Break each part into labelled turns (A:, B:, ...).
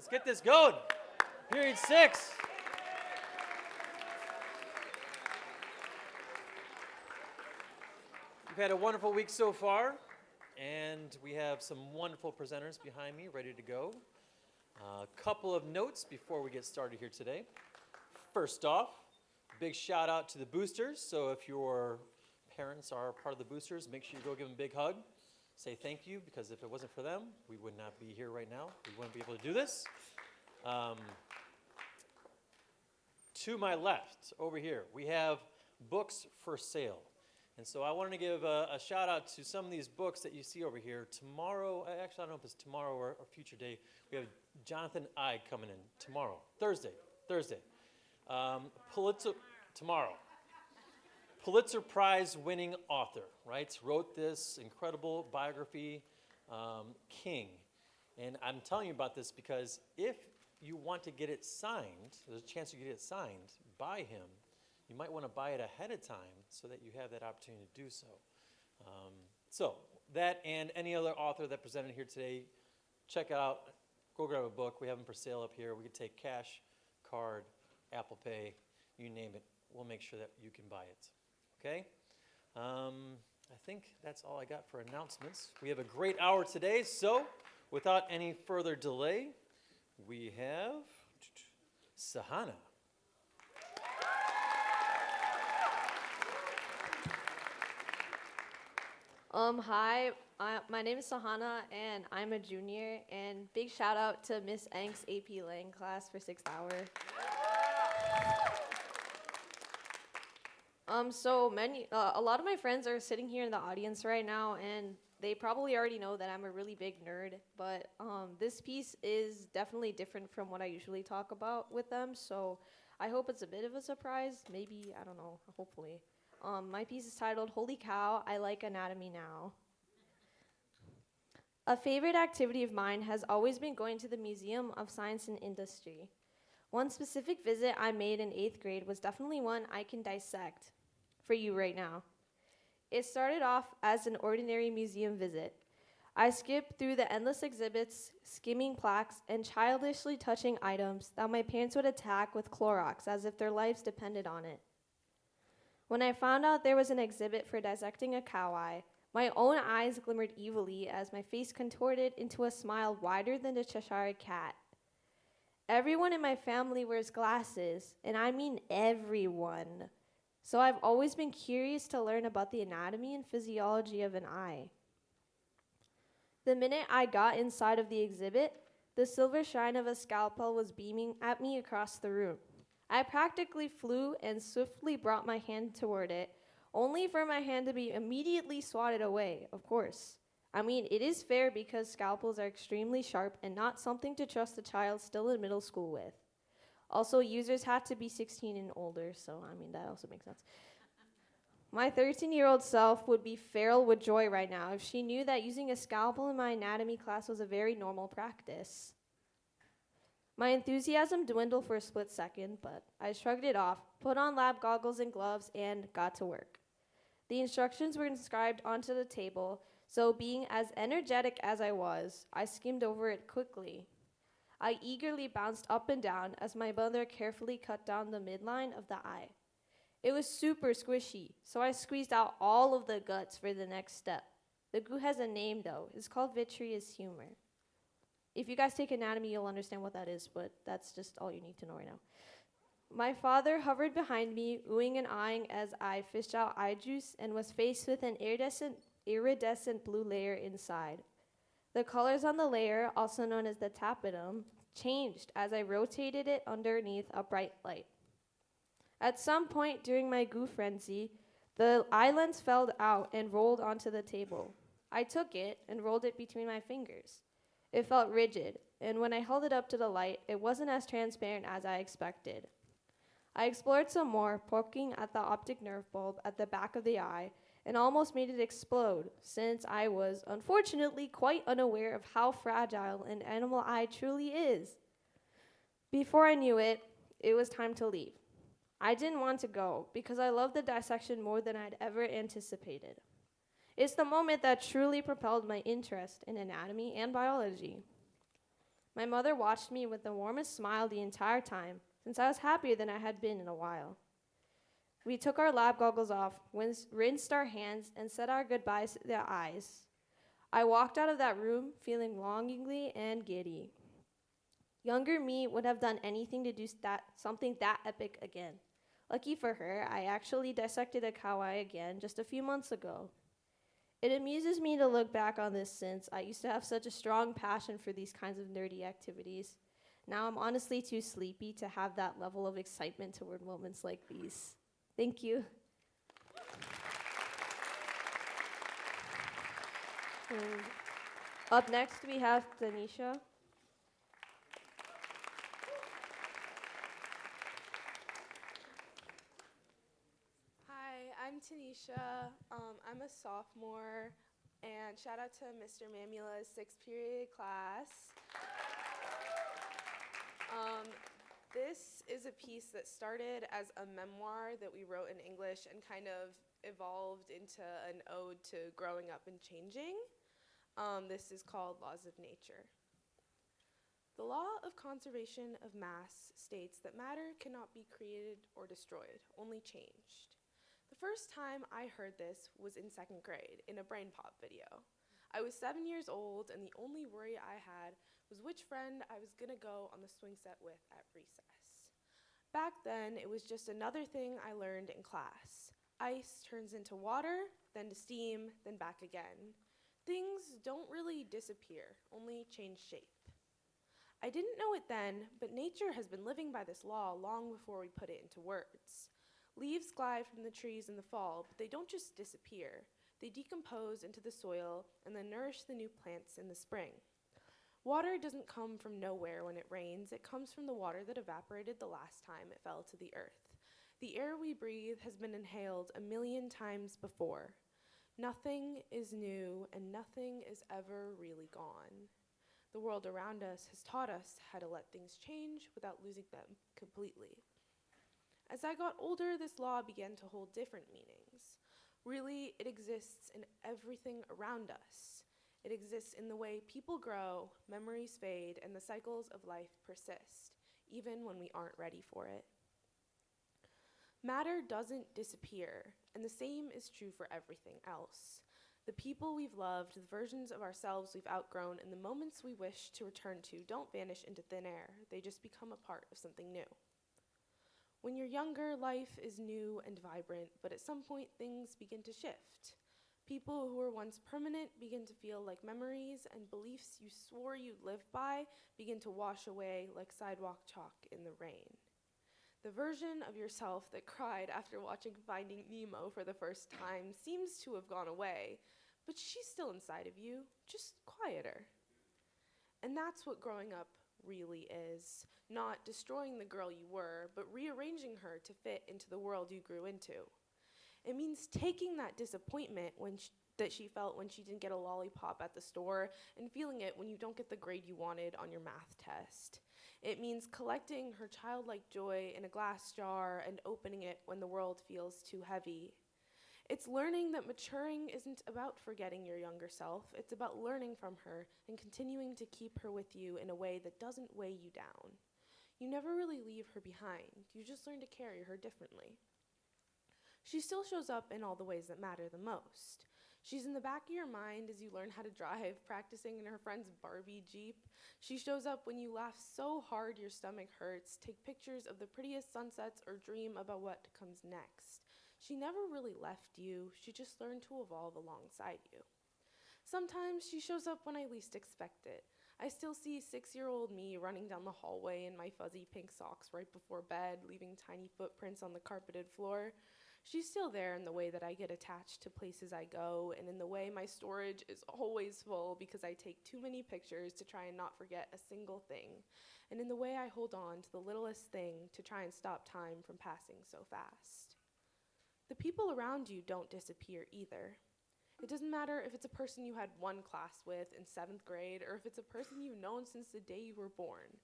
A: Let's get this going. Period 6. We've had a wonderful week so far, and we have some wonderful presenters behind me ready to go. A couple of notes before we get started here today. First off, big shout out to the boosters. So if your parents are part of the boosters, make sure you go give them a big hug. Say thank you, because if it wasn't for them, we would not be here right now. We wouldn't be able to do this. To my left, over here, we have books for sale. And so I wanted to give a shout out to some of these books that you see over here. Tomorrow, actually I don't know if it's tomorrow or a future day, we have Jonathan Ide coming in tomorrow, Thursday. Tomorrow. Pulitzer Prize winning author, right? Wrote this incredible biography, King. And I'm telling you about this because if you want to get it signed, there's a chance you get it signed by him, you might want to buy it ahead of time so that you have that opportunity to do so. So that and any other author that presented here today, check out, go grab a book. We have them for sale up here. We can take cash, card, Apple Pay, you name it. We'll make sure that you can buy it. Okay? I think that's all I got for announcements. We have a great hour today, so without any further delay, we have Sahana.
B: Hi, my name is Sahana, and I'm a junior, and big shout out to Miss Eng's AP Lang class for 6th hour. A lot of my friends are sitting here in the audience right now, and they probably already know that I'm a really big nerd, but this piece is definitely different from what I usually talk about with them, so I hope it's a bit of a surprise, maybe, I don't know, hopefully. My piece is titled, Holy Cow, I Like Anatomy Now. A favorite activity of mine has always been going to the Museum of Science and Industry. One specific visit I made in 8th grade was definitely one I can dissect for you right now. It started off as an ordinary museum visit. I skipped through the endless exhibits, skimming plaques, and childishly touching items that my parents would attack with Clorox as if their lives depended on it. When I found out there was an exhibit for dissecting a cow eye, my own eyes glimmered evilly as my face contorted into a smile wider than a Cheshire cat. Everyone in my family wears glasses, and I mean everyone. So I've always been curious to learn about the anatomy and physiology of an eye. The minute I got inside of the exhibit, the silver shine of a scalpel was beaming at me across the room. I practically flew and swiftly brought my hand toward it, only for my hand to be immediately swatted away, of course. I mean, it is fair because scalpels are extremely sharp and not something to trust a child still in middle school with. Also, users had to be 16 and older, so I mean, that also makes sense. My 13-year-old self would be feral with joy right now if she knew that using a scalpel in my anatomy class was a very normal practice. My enthusiasm dwindled for a split second, but I shrugged it off, put on lab goggles and gloves, and got to work. The instructions were inscribed onto the table, so being as energetic as I was, I skimmed over it quickly. I eagerly bounced up and down as my mother carefully cut down the midline of the eye. It was super squishy, so I squeezed out all of the guts for the next step. The goo has a name, though. It's called vitreous humor. If you guys take anatomy, you'll understand what that is, but that's just all you need to know right now. My father hovered behind me, oohing and eyeing as I fished out eye juice and was faced with an iridescent blue layer inside. The colors on the layer, also known as the tapetum, changed as I rotated it underneath a bright light. At some point during my goo frenzy, the eye lens fell out and rolled onto the table. I took it and rolled it between my fingers. It felt rigid, and when I held it up to the light, it wasn't as transparent as I expected. I explored some more, poking at the optic nerve bulb at the back of the eye, and almost made it explode, since I was, unfortunately, quite unaware of how fragile an animal eye truly is. Before I knew it, it was time to leave. I didn't want to go, because I loved the dissection more than I'd ever anticipated. It's the moment that truly propelled my interest in anatomy and biology. My mother watched me with the warmest smile the entire time, since I was happier than I had been in a while. We took our lab goggles off, rinsed our hands, and said our goodbyes to their eyes. I walked out of that room feeling longingly and giddy. Younger me would have done anything to do something that epic again. Lucky for her, I actually dissected a kawaii again just a few months ago. It amuses me to look back on this since I used to have such a strong passion for these kinds of nerdy activities. Now I'm honestly too sleepy to have that level of excitement toward moments like these. Thank you. And up next we have Tanisha.
C: Hi, I'm Tanisha. I'm a sophomore, and shout out to Mr. Mamula's sixth period class. Um, this is a piece that started as a memoir that we wrote in English and kind of evolved into an ode to growing up and changing. This is called Laws of Nature. The law of conservation of mass states that matter cannot be created or destroyed, only changed. The first time I heard this was in second grade in a Brain Pop video. I was 7 years old, and the only worry I had was which friend I was gonna go on the swing set with at recess. Back then, it was just another thing I learned in class. Ice turns into water, then to steam, then back again. Things don't really disappear, only change shape. I didn't know it then, but nature has been living by this law long before we put it into words. Leaves glide from the trees in the fall, but they don't just disappear. They decompose into the soil and then nourish the new plants in the spring. Water doesn't come from nowhere when it rains. It comes from the water that evaporated the last time it fell to the earth. The air we breathe has been inhaled 1,000,000 times before. Nothing is new and nothing is ever really gone. The world around us has taught us how to let things change without losing them completely. As I got older, this law began to hold different meanings. Really, it exists in everything around us. It exists in the way people grow, memories fade, and the cycles of life persist, even when we aren't ready for it. Matter doesn't disappear, and the same is true for everything else. The people we've loved, the versions of ourselves we've outgrown, and the moments we wish to return to don't vanish into thin air. They just become a part of something new. When you're younger, life is new and vibrant, but at some point things begin to shift. People who were once permanent begin to feel like memories, and beliefs you swore you'd live by begin to wash away like sidewalk chalk in the rain. The version of yourself that cried after watching Finding Nemo for the first time seems to have gone away, but she's still inside of you, just quieter. And that's what growing up really is. Not destroying the girl you were, but rearranging her to fit into the world you grew into. It means taking that disappointment that she felt when she didn't get a lollipop at the store and feeling it when you don't get the grade you wanted on your math test. It means collecting her childlike joy in a glass jar and opening it when the world feels too heavy. It's learning that maturing isn't about forgetting your younger self. It's about learning from her and continuing to keep her with you in a way that doesn't weigh you down. You never really leave her behind. You just learn to carry her differently. She still shows up in all the ways that matter the most. She's in the back of your mind as you learn how to drive, practicing in her friend's Barbie Jeep. She shows up when you laugh so hard your stomach hurts, take pictures of the prettiest sunsets, or dream about what comes next. She never really left you, she just learned to evolve alongside you. Sometimes she shows up when I least expect it. I still see 6-year-old me running down the hallway in my fuzzy pink socks right before bed, leaving tiny footprints on the carpeted floor. She's still there in the way that I get attached to places I go, and in the way my storage is always full because I take too many pictures to try and not forget a single thing, and in the way I hold on to the littlest thing to try and stop time from passing so fast. The people around you don't disappear either. It doesn't matter if it's a person you had one class with in 7th grade or if it's a person you've known since the day you were born.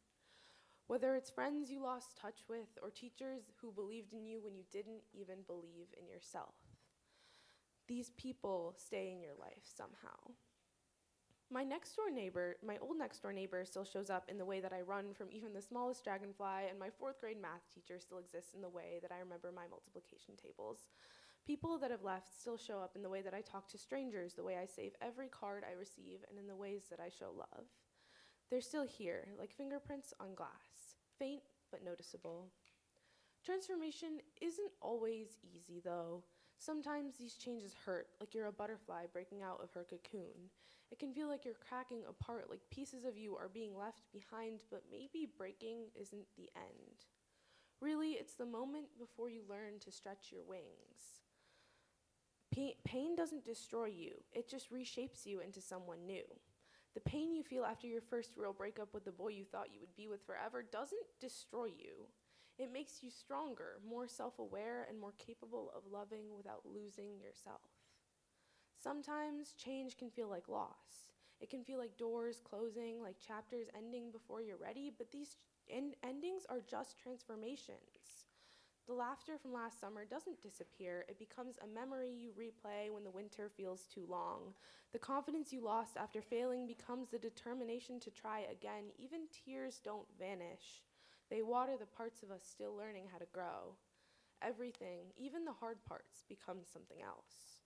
C: Whether it's friends you lost touch with or teachers who believed in you when you didn't even believe in yourself. These people stay in your life somehow. My old next door neighbor still shows up in the way that I run from even the smallest dragonfly, and my fourth grade math teacher still exists in the way that I remember my multiplication tables. People that have left still show up in the way that I talk to strangers, the way I save every card I receive, and in the ways that I show love. They're still here, like fingerprints on glass, faint but noticeable. Transformation isn't always easy, though. Sometimes these changes hurt, like you're a butterfly breaking out of her cocoon. It can feel like you're cracking apart, like pieces of you are being left behind, but maybe breaking isn't the end. Really, it's the moment before you learn to stretch your wings. Pain doesn't destroy you, it just reshapes you into someone new. The pain you feel after your first real breakup with the boy you thought you would be with forever doesn't destroy you. It makes you stronger, more self-aware, and more capable of loving without losing yourself. Sometimes change can feel like loss. It can feel like doors closing, like chapters ending before you're ready, but these endings are just transformations. The laughter from last summer doesn't disappear. It becomes a memory you replay when the winter feels too long. The confidence you lost after failing becomes the determination to try again. Even tears don't vanish. They water the parts of us still learning how to grow. Everything, even the hard parts, becomes something else.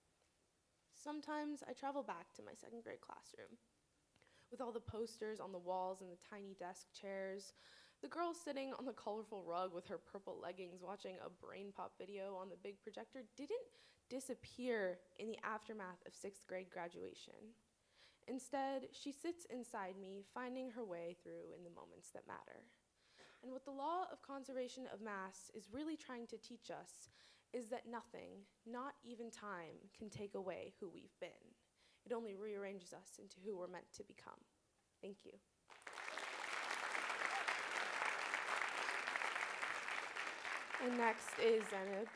C: Sometimes I travel back to my second grade classroom with all the posters on the walls and the tiny desk chairs, the girl sitting on the colorful rug with her purple leggings watching a brain pop video on the big projector didn't disappear in the aftermath of sixth grade graduation. Instead, she sits inside me, finding her way through in the moments that matter. And what the law of conservation of mass is really trying to teach us is that nothing, not even time, can take away who we've been. It only rearranges us into who we're meant to become. Thank you. And next is Zenib.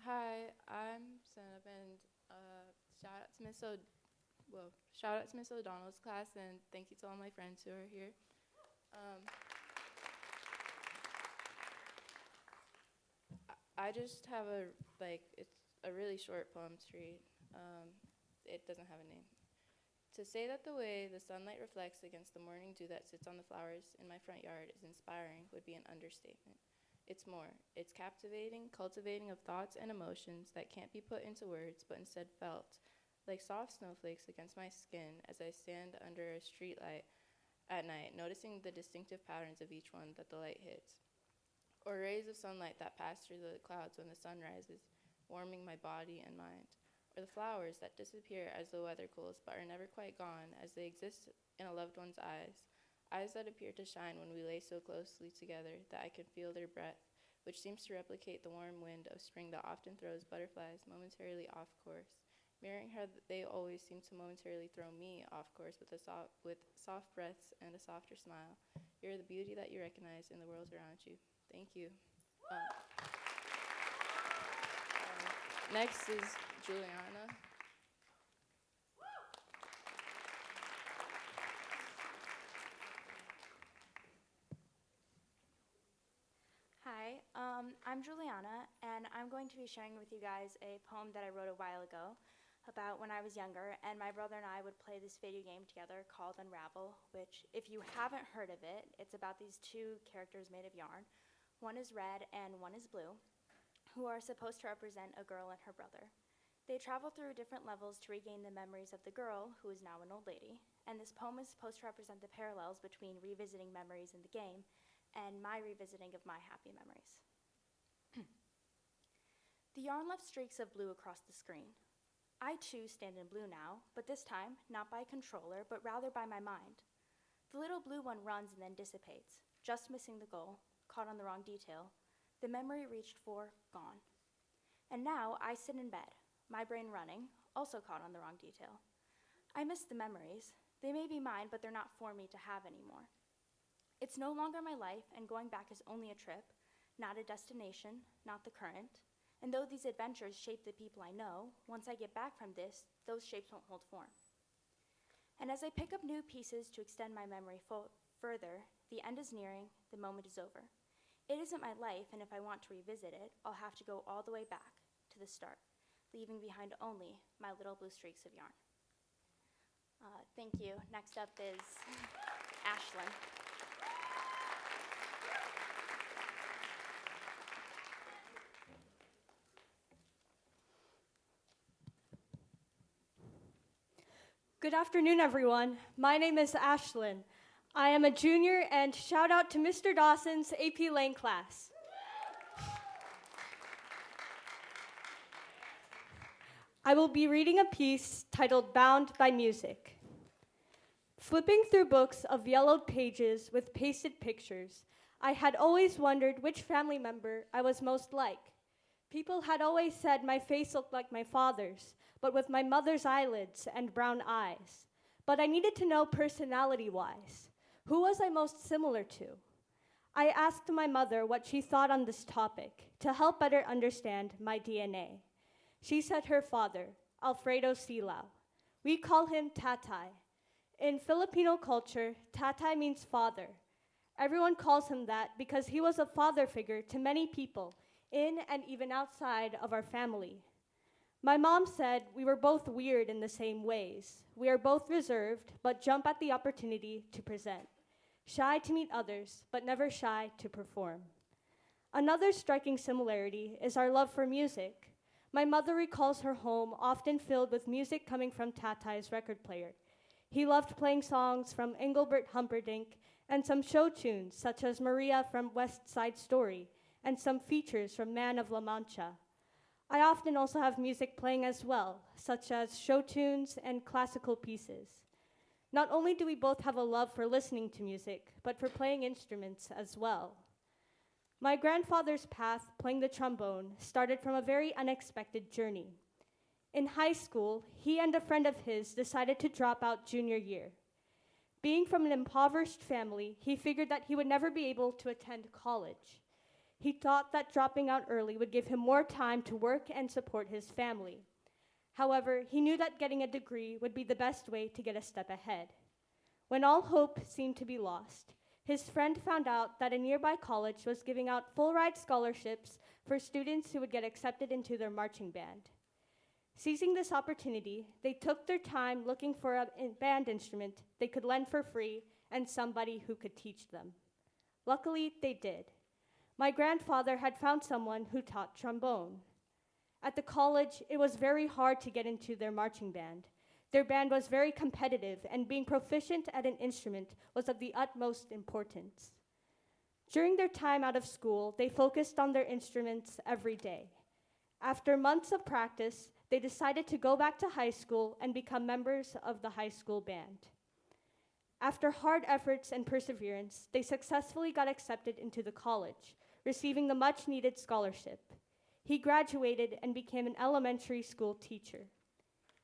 D: Hi, I'm Senab, and shout out to shout out to Miss O'Donnell's class, and thank you to all my friends who are here. I just have it's a really short poem to read. It doesn't have a name. To say that the way the sunlight reflects against the morning dew that sits on the flowers in my front yard is inspiring would be an understatement. It's more. It's captivating, cultivating of thoughts and emotions that can't be put into words but instead felt, like soft snowflakes against my skin as I stand under a streetlight at night, noticing the distinctive patterns of each one that the light hits. Or rays of sunlight that pass through the clouds when the sun rises, warming my body and mind. Or the flowers that disappear as the weather cools but are never quite gone as they exist in a loved one's eyes, eyes that appear to shine when we lay so closely together that I can feel their breath, which seems to replicate the warm wind of spring that often throws butterflies momentarily off course, mirroring how they always seem to momentarily throw me off course with soft breaths and a softer smile. You're the beauty that you recognize in the world around you. Thank you. Next is Juliana.
E: Hi, I'm Juliana, and I'm going to be sharing with you guys a poem that I wrote a while ago about when I was younger, and my brother and I would play this video game together called Unravel, which, if you haven't heard of it, it's about these two characters made of yarn. One is red and one is blue, who are supposed to represent a girl and her brother. They travel through different levels to regain the memories of the girl, who is now an old lady, and this poem is supposed to represent the parallels between revisiting memories in the game and my revisiting of my happy memories. The yarn left streaks of blue across the screen. I too stand in blue now, but this time not by controller, but rather by my mind. The little blue one runs and then dissipates, just missing the goal, caught on the wrong detail. The memory reached for, gone. And now I sit in bed, my brain running, also caught on the wrong detail. I miss the memories. They may be mine, but they're not for me to have anymore. It's no longer my life, and going back is only a trip, not a destination, not the current. And though these adventures shape the people I know, once I get back from this, those shapes won't hold form. And as I pick up new pieces to extend my memory further, the end is nearing, the moment is over. It isn't my life, and if I want to revisit it, I'll have to go all the way back to the start, leaving behind only my little blue streaks of yarn. Thank you. Next up is Ashlyn.
F: Good afternoon, everyone. My name is Ashlyn. I am a junior, and shout out to Mr. Dawson's AP Lang class. I will be reading a piece titled Bound by Music. Flipping through books of yellowed pages with pasted pictures, I had always wondered which family member I was most like. People had always said my face looked like my father's, but with my mother's eyelids and brown eyes. But I needed to know personality-wise. Who was I most similar to? I asked my mother what she thought on this topic to help better understand my DNA. She said her father, Alfredo Silao. We call him Tatay. In Filipino culture, Tatay means father. Everyone calls him that because he was a father figure to many people in and even outside of our family. My mom said we were both weird in the same ways. We are both reserved, but jump at the opportunity to present. Shy to meet others, but never shy to perform. Another striking similarity is our love for music. My mother recalls her home often filled with music coming from Tatay's record player. He loved playing songs from Engelbert Humperdinck and some show tunes such as Maria from West Side Story and some features from Man of La Mancha. I often also have music playing as well, such as show tunes and classical pieces. Not only do we both have a love for listening to music, but for playing instruments as well. My grandfather's path playing the trombone started from a very unexpected journey. In high school, he and a friend of his decided to drop out junior year. Being from an impoverished family, he figured that he would never be able to attend college. He thought that dropping out early would give him more time to work and support his family. However, he knew that getting a degree would be the best way to get a step ahead. When all hope seemed to be lost, his friend found out that a nearby college was giving out full-ride scholarships for students who would get accepted into their marching band. Seizing this opportunity, they took their time looking for a band instrument they could lend for free and somebody who could teach them. Luckily, they did. My grandfather had found someone who taught trombone. At the college, it was very hard to get into their marching band. Their band was very competitive, and being proficient at an instrument was of the utmost importance. During their time out of school, they focused on their instruments every day. After months of practice, they decided to go back to high school and become members of the high school band. After hard efforts and perseverance, they successfully got accepted into the college, receiving the much-needed scholarship. He graduated and became an elementary school teacher.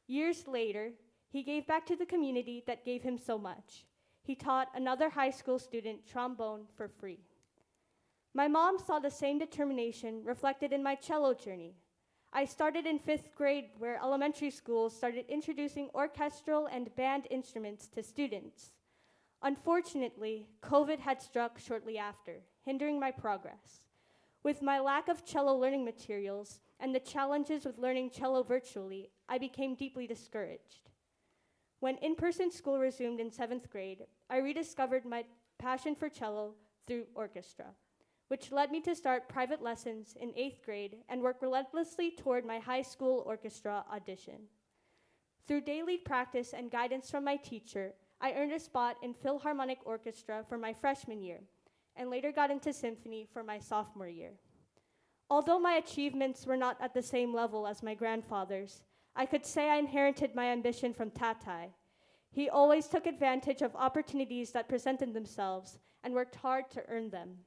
F: Years later, he gave back to the community that gave him so much. He taught another high school student trombone for free. My mom saw the same determination reflected in my cello journey. I started in 5th grade, where elementary schools started introducing orchestral and band instruments to students. Unfortunately, COVID had struck shortly after, hindering my progress. With my lack of cello learning materials and the challenges with learning cello virtually, I became deeply discouraged. When in-person school resumed in 7th grade, I rediscovered my passion for cello through orchestra, which led me to start private lessons in 8th grade and work relentlessly toward my high school orchestra audition. Through daily practice and guidance from my teacher, I earned a spot in Philharmonic Orchestra for my freshman year, and later got into symphony for my sophomore year. Although my achievements were not at the same level as my grandfather's, I could say I inherited my ambition from Tatay. He always took advantage of opportunities that presented themselves and worked hard to earn them.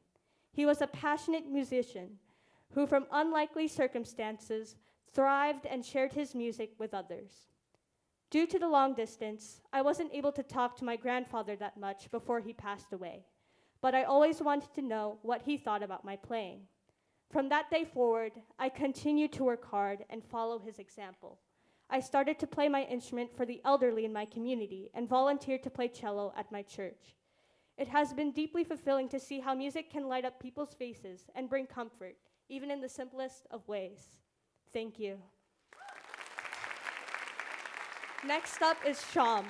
F: He was a passionate musician who, from unlikely circumstances, thrived and shared his music with others. Due to the long distance, I wasn't able to talk to my grandfather that much before he passed away, but I always wanted to know what he thought about my playing. From that day forward, I continued to work hard and follow his example. I started to play my instrument for the elderly in my community and volunteered to play cello at my church. It has been deeply fulfilling to see how music can light up people's faces and bring comfort, even in the simplest of ways. Thank you. Next up is Sham.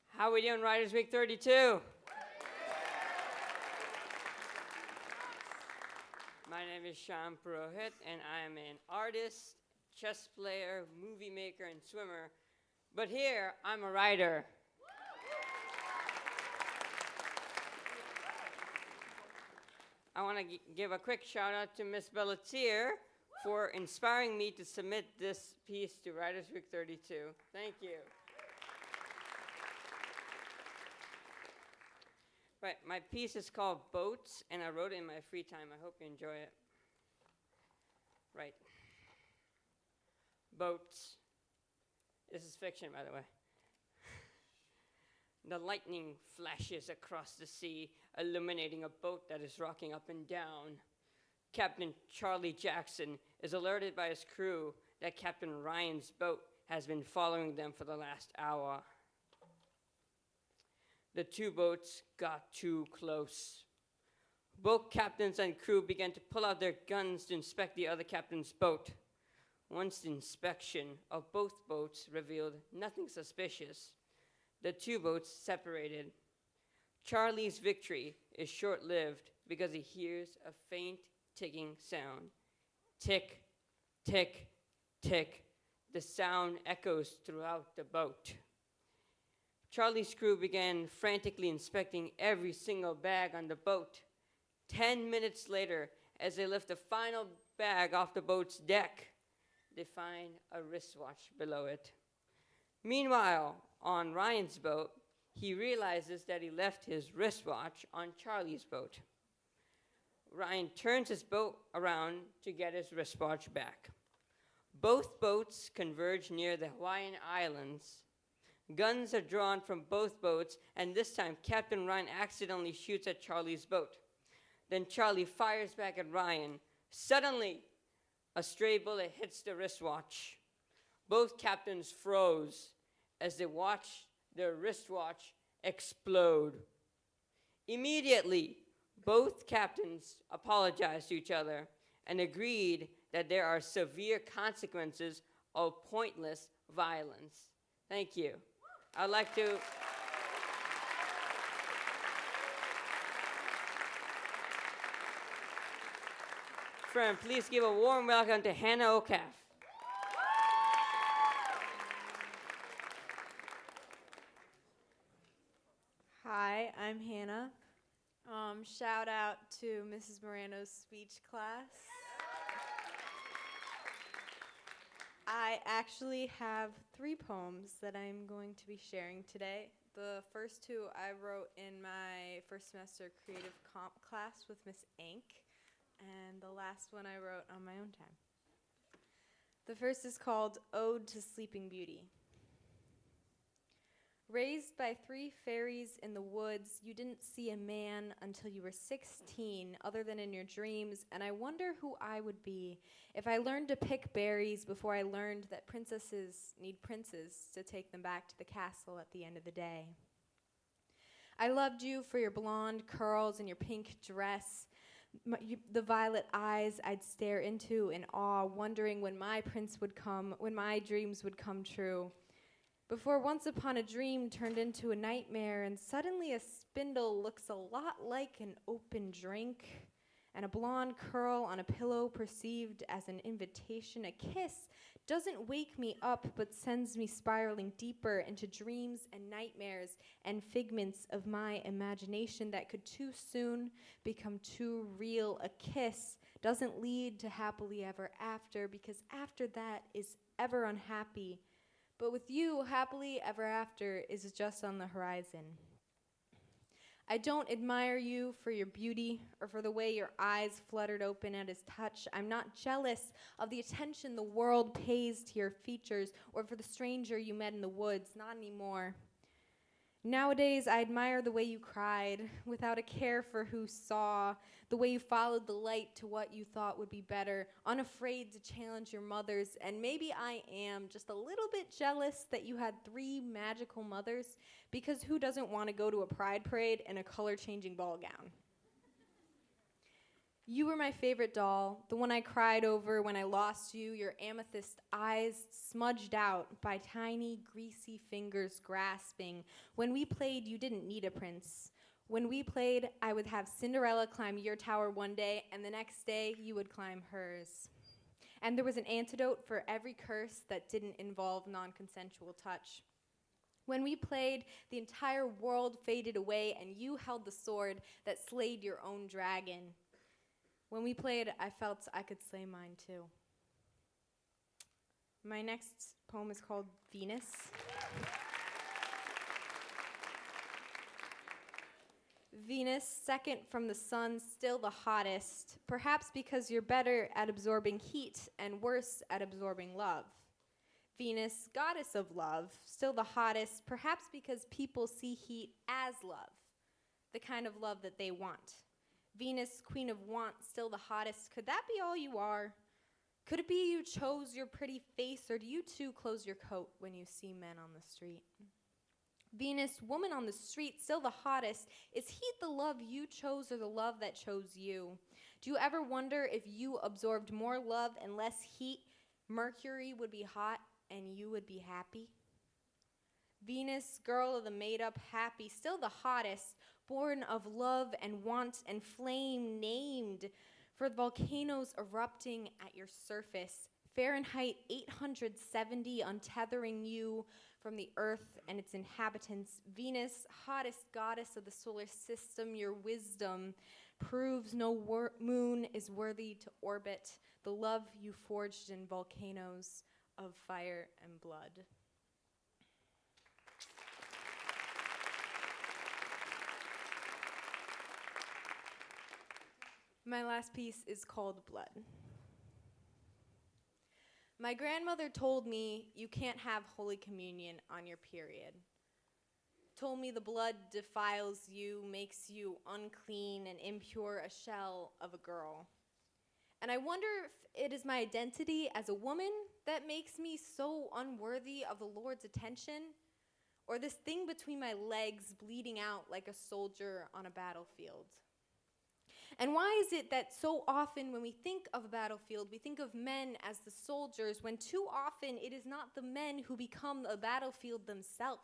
G: How we doing, Writers Week 32? My name is Sham Purohit, and I am an artist, chess player, movie maker, and swimmer. But here, I'm a writer. I want to give a quick shout out to Miss Bellatier for inspiring me to submit this piece to Writers Week 32. Thank you. Right, my piece is called Boats, and I wrote it in my free time. I hope you enjoy it. Right. Boats. This is fiction, by the way. The lightning flashes across the sea, illuminating a boat that is rocking up and down. Captain Charlie Jackson is alerted by his crew that Captain Ryan's boat has been following them for the last hour. The two boats got too close. Both captains and crew began to pull out their guns to inspect the other captain's boat. Once the inspection of both boats revealed nothing suspicious, the two boats separated. Charlie's victory is short-lived because he hears a faint ticking sound. Tick, tick, tick. The sound echoes throughout the boat. Charlie's crew began frantically inspecting every single bag on the boat. 10 minutes later, as they lift the final bag off the boat's deck, they find a wristwatch below it. Meanwhile, on Ryan's boat, he realizes that he left his wristwatch on Charlie's boat. Ryan turns his boat around to get his wristwatch back. Both boats converge near the Hawaiian Islands. Guns are drawn from both boats, and this time Captain Ryan accidentally shoots at Charlie's boat. Then Charlie fires back at Ryan. Suddenly, a stray bullet hits the wristwatch. Both captains froze as they watched their wristwatch explode. Immediately, both captains apologized to each other and agreed that there are severe consequences of pointless violence. Thank you. I'd like to Fremd, please give a warm welcome to Hannah Okaf.
H: Hi, I'm Hannah. Shout out to Mrs. Morano's speech class. I actually have 3 poems that I'm going to be sharing today. The first 2 I wrote in my first semester creative comp class with Miss Ank, and the last one I wrote on my own time. The first is called Ode to Sleeping Beauty. Raised by 3 fairies in the woods, you didn't see a man until you were 16, other than in your dreams, and I wonder who I would be if I learned to pick berries before I learned that princesses need princes to take them back to the castle at the end of the day. I loved you for your blonde curls and your pink dress, the violet eyes I'd stare into in awe, wondering when my prince would come, when my dreams would come true. Before once upon a dream turned into a nightmare, and suddenly a spindle looks a lot like an open drink, and a blonde curl on a pillow perceived as an invitation. A kiss doesn't wake me up, but sends me spiraling deeper into dreams and nightmares and figments of my imagination that could too soon become too real. A kiss doesn't lead to happily ever after, because after that is ever unhappy. But with you, happily ever after is just on the horizon. I don't admire you for your beauty or for the way your eyes fluttered open at his touch. I'm not jealous of the attention the world pays to your features or for the stranger you met in the woods, not anymore. Nowadays, I admire the way you cried without a care for who saw, the way you followed the light to what you thought would be better, unafraid to challenge your mothers. And maybe I am just a little bit jealous that you had 3 magical mothers, because who doesn't want to go to a pride parade in a color-changing ball gown? You were my favorite doll, the one I cried over when I lost you, your amethyst eyes smudged out by tiny, greasy fingers grasping. When we played, you didn't need a prince. When we played, I would have Cinderella climb your tower one day, and the next day, you would climb hers. And there was an antidote for every curse that didn't involve non-consensual touch. When we played, the entire world faded away, and you held the sword that slayed your own dragon. When we played, I felt I could slay mine too. My next poem is called Venus. Venus, second from the sun, still the hottest, perhaps because you're better at absorbing heat and worse at absorbing love. Venus, goddess of love, still the hottest, perhaps because people see heat as love, the kind of love that they want. Venus, queen of want, still the hottest. Could that be all you are? Could it be you chose your pretty face, or do you too close your coat when you see men on the street? Venus, woman on the street, still the hottest. Is heat the love you chose or the love that chose you? Do you ever wonder if you absorbed more love and less heat, Mercury would be hot and you would be happy? Venus, girl of the made-up happy, still the hottest, born of love and want and flame, named for the volcanoes erupting at your surface. Fahrenheit 870 untethering you from the earth and its inhabitants. Venus, hottest goddess of the solar system, your wisdom proves no moon is worthy to orbit the love you forged in volcanoes of fire and blood. My last piece is called Blood. My grandmother told me you can't have Holy Communion on your period. Told me the blood defiles you, makes you unclean and impure, a shell of a girl. And I wonder if it is my identity as a woman that makes me so unworthy of the Lord's attention, or this thing between my legs bleeding out like a soldier on a battlefield. And why is it that so often when we think of a battlefield, we think of men as the soldiers, when too often it is not the men who become a battlefield themselves?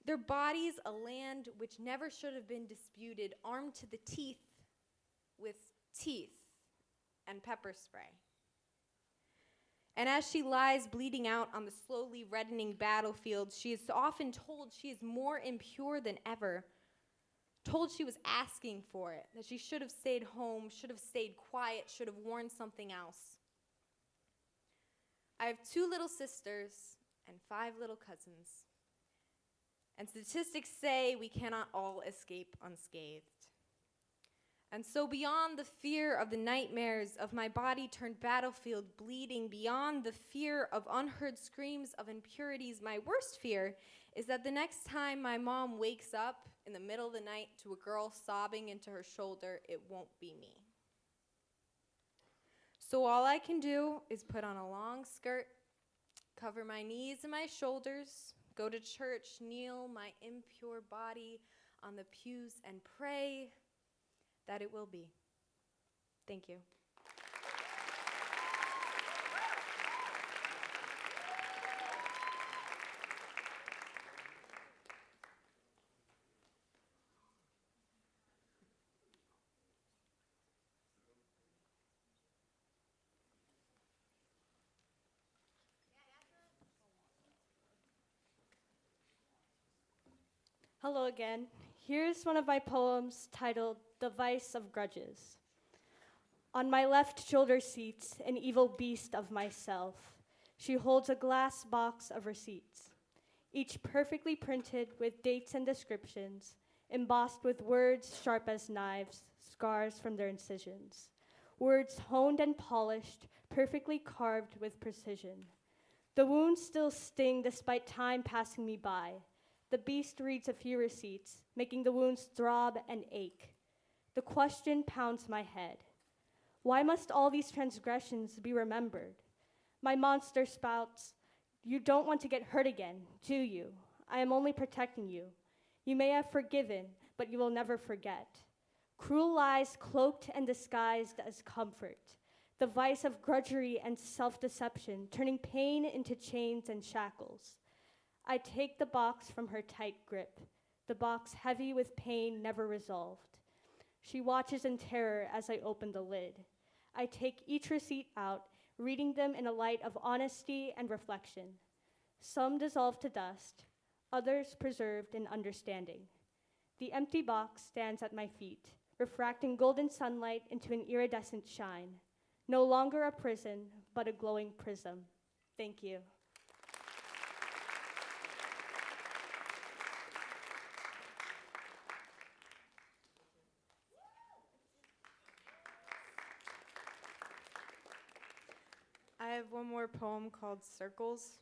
H: Their bodies, a land which never should have been disputed, armed to the teeth with teeth and pepper spray. And as she lies bleeding out on the slowly reddening battlefield, she is often told she is more impure than ever, told she was asking for it, that she should have stayed home, should have stayed quiet, should have worn something else. I have 2 little sisters and 5 little cousins. And statistics say we cannot all escape unscathed. And so beyond the fear of the nightmares of my body turned battlefield bleeding, beyond the fear of unheard screams of impurities, my worst fear is that the next time my mom wakes up in the middle of the night to a girl sobbing into her shoulder, it won't be me. So all I can do is put on a long skirt, cover my knees and my shoulders, go to church, kneel my impure body on the pews, and pray that it will be. Thank you.
F: Hello again. Here's one of my poems titled The Vice of Grudges. On my left shoulder seats an evil beast of myself. She holds a glass box of receipts, each perfectly printed with dates and descriptions, embossed with words sharp as knives, scars from their incisions. Words honed and polished, perfectly carved with precision. The wounds still sting despite time passing me by. The beast reads a few receipts, making the wounds throb and ache. The question pounds my head. Why must all these transgressions be remembered? My monster spouts, you don't want to get hurt again, do you? I am only protecting you. You may have forgiven, but you will never forget. Cruel lies cloaked and disguised as comfort. The vice of grudgery and self-deception, turning pain into chains and shackles. I take the box from her tight grip, the box heavy with pain never resolved. She watches in terror as I open the lid. I take each receipt out, reading them in a light of honesty and reflection. Some dissolve to dust, others preserved in understanding. The empty box stands at my feet, refracting golden sunlight into an iridescent shine. No longer a prison, but a glowing prism. Thank you.
H: I have one more poem called Circles.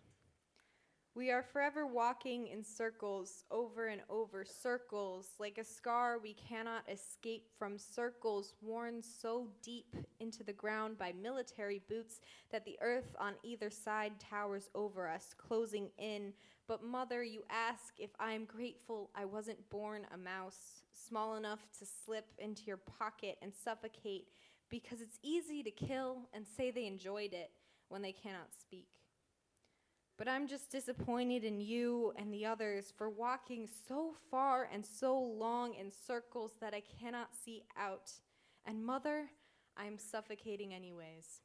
H: We are forever walking in circles, over and over, circles, like a scar we cannot escape from, circles worn so deep into the ground by military boots that the earth on either side towers over us, closing in. But mother, you ask if I am grateful I wasn't born a mouse, small enough to slip into your pocket and suffocate, because it's easy to kill and say they enjoyed it when they cannot speak. But I'm just disappointed in you and the others for walking so far and so long in circles that I cannot see out. And mother, I'm suffocating anyways.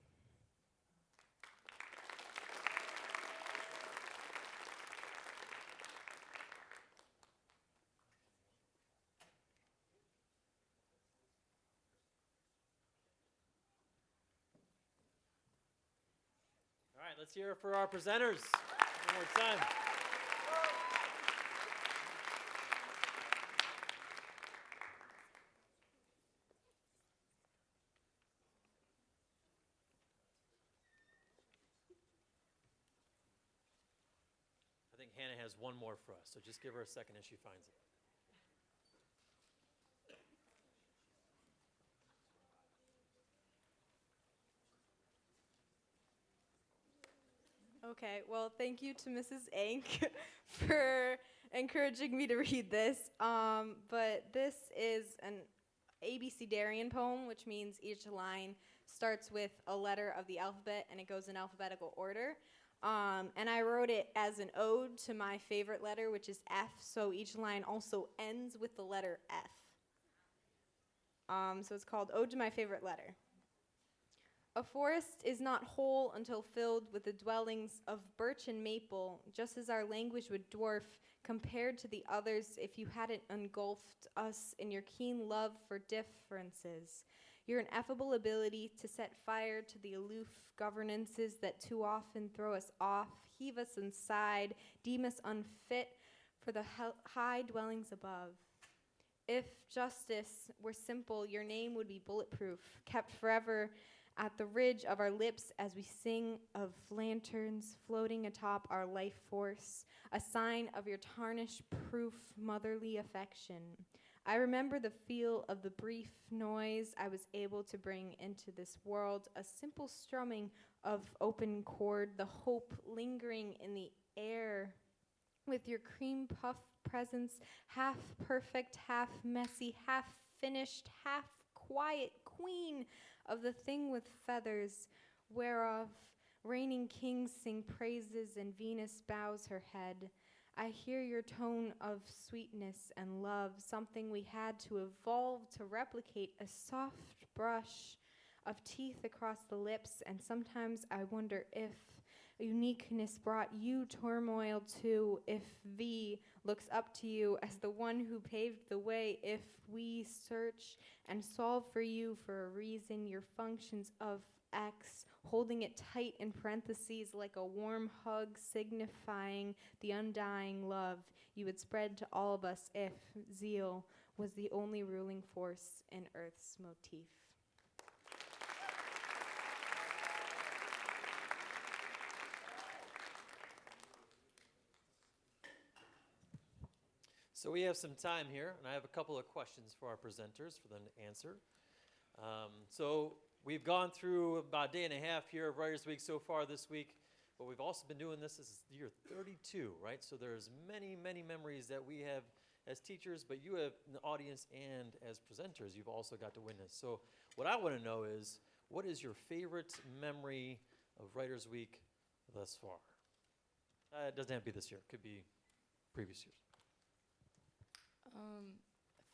A: All right, let's hear it for our presenters one more time. I think Hannah has one more for us, so just give her a second as she finds it.
H: Okay, well, thank you to Mrs. Ank for encouraging me to read this. But this is an abecedarian poem, which means each line starts with a letter of the alphabet and it goes in alphabetical order. And I wrote it as an ode to my favorite letter, which is F, so each line also ends with the letter F. So it's called Ode to My Favorite Letter. A forest is not whole until filled with the dwellings of birch and maple, just as our language would dwarf compared to the others if you hadn't engulfed us in your keen love for differences. Your ineffable ability to set fire to the aloof governances that too often throw us off, heave us inside, deem us unfit for the high dwellings above. If justice were simple, your name would be bulletproof, kept forever at the ridge of our lips as we sing of lanterns floating atop our life force, a sign of your tarnish-proof motherly affection. I remember the feel of the brief noise I was able to bring into this world, a simple strumming of open chord, the hope lingering in the air. With your cream puff presence, half perfect, half messy, half finished, half quiet queen of the thing with feathers, whereof reigning kings sing praises and Venus bows her head. I hear your tone of sweetness and love, something we had to evolve to replicate, a soft brush of teeth across the lips, and sometimes I wonder if uniqueness brought you turmoil too, if V looks up to you as the one who paved the way, if we search and solve for you for a reason, your functions of X, holding it tight in parentheses like a warm hug signifying the undying love you would spread to all of us if zeal was the only ruling force in Earth's motif.
A: So we have some time here, and I have a couple of questions for our presenters for them to answer. So we've gone through about a day and a half here of Writers Week so far this week, but we've also been doing this is year 32, right? So there's many, many memories that we have as teachers, but you have in the audience and as presenters, you've also got to witness. So what I want to know is, what is your favorite memory of Writers Week thus far? It doesn't have to be this year. It could be previous years.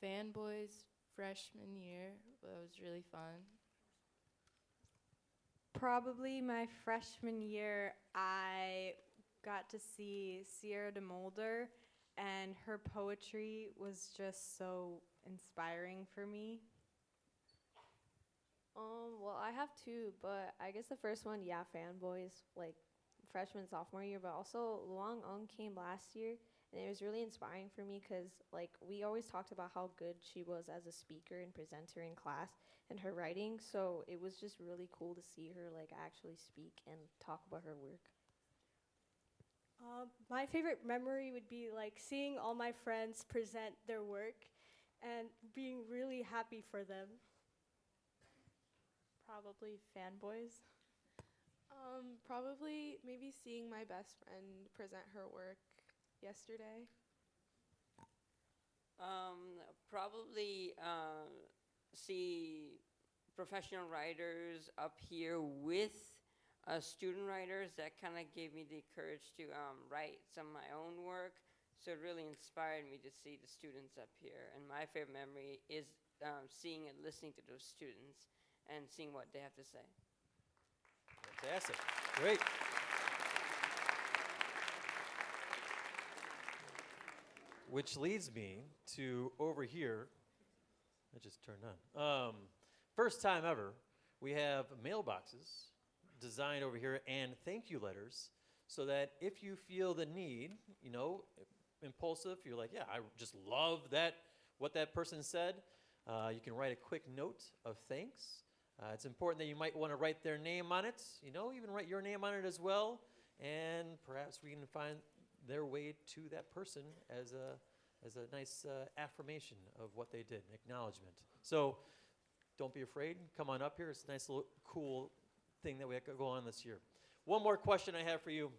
D: Fanboys freshman year, that was really fun.
H: Probably my freshman year, I got to see Sierra de Mulder, and her poetry was just so inspiring for me.
B: Well, I have two, but I guess the first one, yeah, fanboys, like freshman, sophomore year, but also Luang Ung came last year, and it was really inspiring for me because, like, we always talked about how good she was as a speaker and presenter in class and her writing, so it was just really cool to see her, like, actually speak and talk about her work.
F: My favorite memory would be like seeing all my friends present their work and being really happy for them.
C: Probably fanboys. Probably maybe seeing my best friend present her work yesterday.
G: Probably see professional writers up here with student writers. That kind of gave me the courage to write some of my own work. So it really inspired me to see the students up here. And my favorite memory is seeing and listening to those students and seeing what they have to say.
A: Fantastic. Great. Which leads me to over here. I just turned on. First time ever, we have mailboxes designed over here and thank you letters so that if you feel the need, you know, impulsive, you're like, yeah, I just love that, what that person said, you can write a quick note of thanks. It's important that you might want to write their name on it, you know, even write your name on it as well, and perhaps we can find their way to that person as a nice affirmation of what they did, an acknowledgement. So don't be afraid. Come on up here. It's a nice little cool thing that we have to go on this year. One more question I have for you.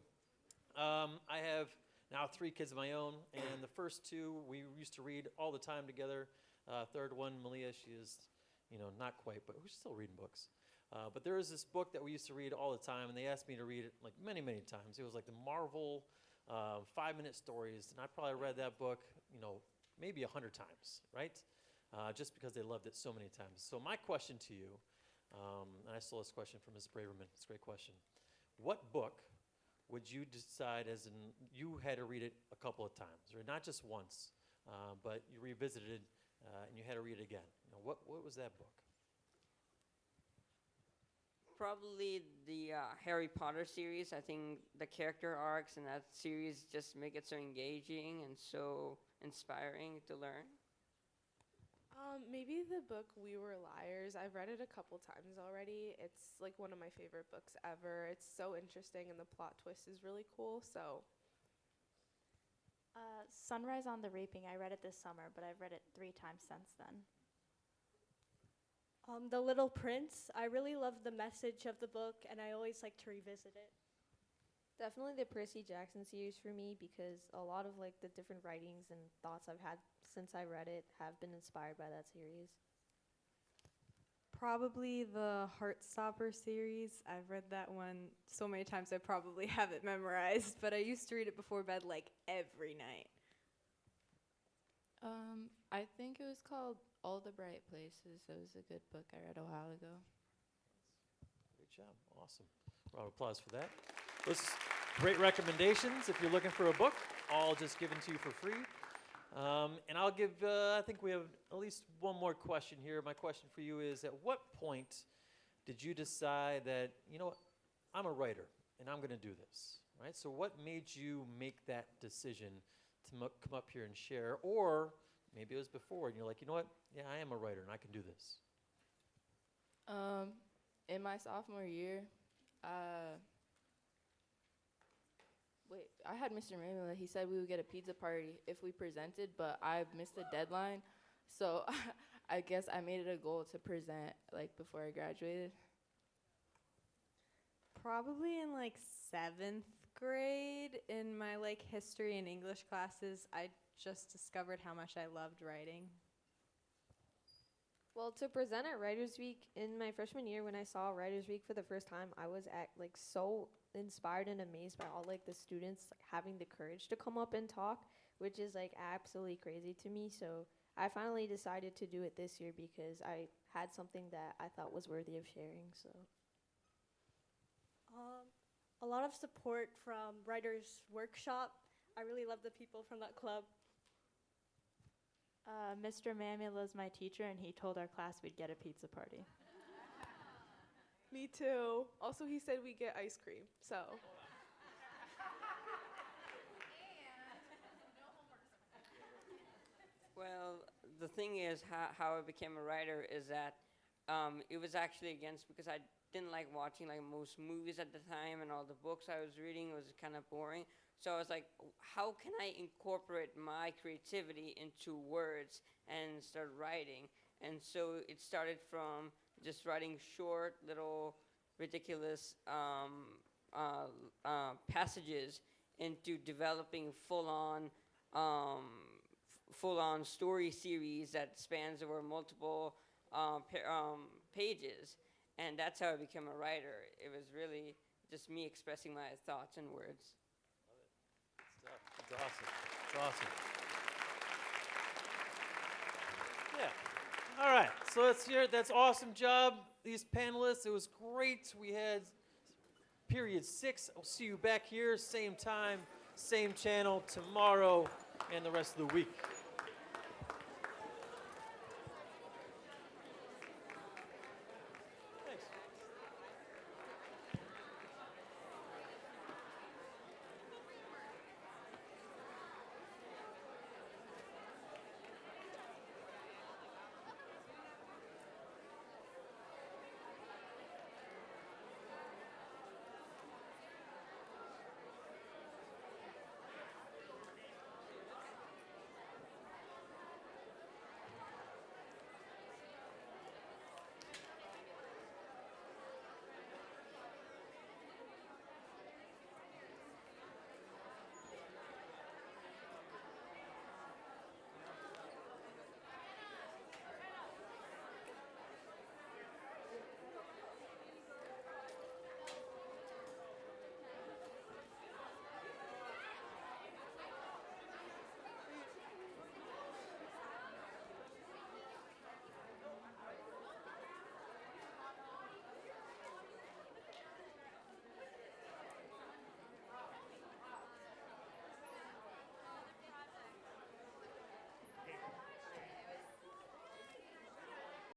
A: I have now 3 kids of my own, and the first 2 we used to read all the time together. Third one, Malia, she is, you know, not quite, but we're still reading books. But there is this book that we used to read all the time, and they asked me to read it like many, many times. It was like the Marvel 5-minute stories, and I probably read that book, you know, maybe 100 times, right? Just because they loved it so many times. So my question to you, and I stole this question from Ms. Braverman. It's a great question. What book would you decide as in you had to read it a couple of times, or not just once, but you revisited and you had to read it again? You know, what was that book?
G: Probably the Harry Potter series. I think the character arcs in that series just make it so engaging and so inspiring to learn.
C: Maybe the book We Were Liars. I've read it a couple times already. It's like one of my favorite books ever. It's so interesting and the plot twist is really cool. So
E: Sunrise on the Reaping. I read it this summer, but I've read it 3 times since then.
F: The Little Prince. I really love the message of the book, and I always like to revisit it.
B: Definitely the Percy Jackson series for me because a lot of like the different writings and thoughts I've had since I read it have been inspired by that series.
H: Probably the Heartstopper series. I've read that one so many times I probably have it memorized, but I used to read it before bed like every night.
D: I think it was called All the Bright Places. It was a good book I read a while ago.
A: Great job. Awesome. Round of applause for that. Those great recommendations if you're looking for a book, all just given to you for free. And I'll give, I think we have at least one more question here. My question for you is, at what point did you decide that, you know what, I'm a writer and I'm going to do this, right? So what made you make that decision to come up here and share? Or maybe it was before and you're like, you know what, yeah, I am a writer and I can do this.
D: In my sophomore year, Wait, I had Mr. Manuel. He said we would get a pizza party if we presented, but I missed the deadline. So I guess I made it a goal to present like before I graduated.
H: Probably in like 7th grade in my like history and English classes, I just discovered how much I loved writing.
B: Well, to present at Writers Week in my freshman year, when I saw Writers Week for the first time, I was like so inspired and amazed by all like the students like, having the courage to come up and talk, which is like absolutely crazy to me. So I finally decided to do it this year because I had something that I thought was worthy of sharing. So
F: A lot of support from Writers Workshop. I really love the people from that club.
I: Mr. Manuel is my teacher, and he told our class we'd get a pizza party.
C: Me too. Also, he said we get ice cream. So
G: Well, the thing is, how I became a writer is that it was actually against because I didn't like watching like most movies at the time, and all the books I was reading was kind of boring. So I was like, how can I incorporate my creativity into words and start writing? And so it started from just writing short, little, ridiculous passages into developing full-on story series that spans over multiple pages. And that's how I became a writer. It was really just me expressing my thoughts in words.
A: It's awesome. It's awesome. Yeah. All right. So let's hear it. That's awesome job, these panelists. It was great. We had period 6. I'll see you back here, same time, same channel tomorrow and the rest of the week.